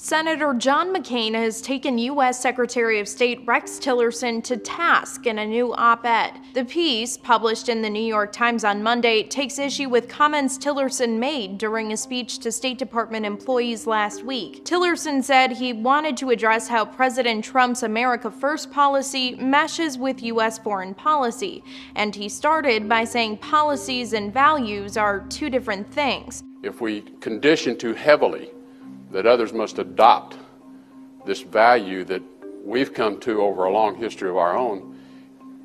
Senator John McCain has taken U.S. Secretary of State Rex Tillerson to task in a new op-ed. The piece, published in the New York Times on Monday, takes issue with comments Tillerson made during a speech to State Department employees last week. Tillerson said he wanted to address how President Trump's America First policy meshes with U.S. foreign policy, and he started by saying policies and values are two different things. If we condition too heavily that others must adopt this value that we've come to over a long history of our own,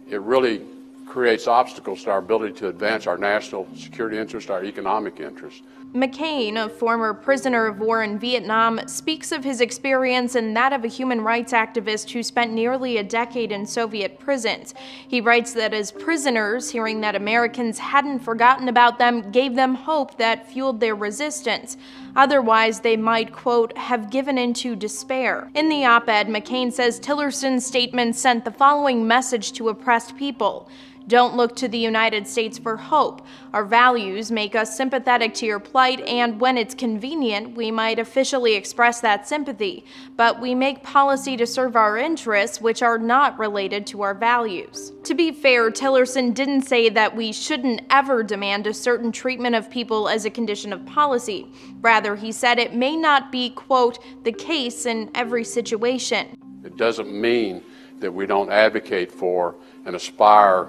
it really creates obstacles to our ability to advance our national security interests, our economic interests. McCain, a former prisoner of war in Vietnam, speaks of his experience and that of a human rights activist who spent nearly a decade in Soviet prisons. He writes that as prisoners, hearing that Americans hadn't forgotten about them gave them hope that fueled their resistance. Otherwise, they might, quote, have given into despair. In the op-ed, McCain says Tillerson's statement sent the following message to oppressed people. Don't look to the United States for hope. Our values make us sympathetic to your plight, and when it's convenient, we might officially express that sympathy. But we make policy to serve our interests, which are not related to our values. To be fair, Tillerson didn't say that we shouldn't ever demand a certain treatment of people as a condition of policy. Rather, he said it may not be, quote, the case in every situation. It doesn't mean that we don't advocate for and aspire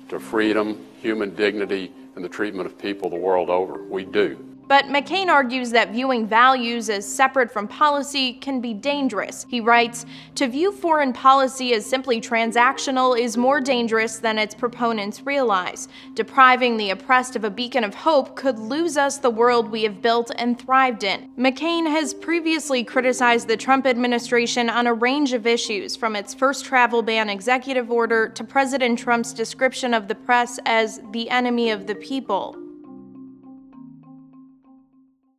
to freedom, human dignity, and the treatment of people the world over. We do. But McCain argues that viewing values as separate from policy can be dangerous. He writes, to view foreign policy as simply transactional is more dangerous than its proponents realize. Depriving the oppressed of a beacon of hope could lose us the world we have built and thrived in. McCain has previously criticized the Trump administration on a range of issues, from its first travel ban executive order to President Trump's description of the press as the enemy of the people.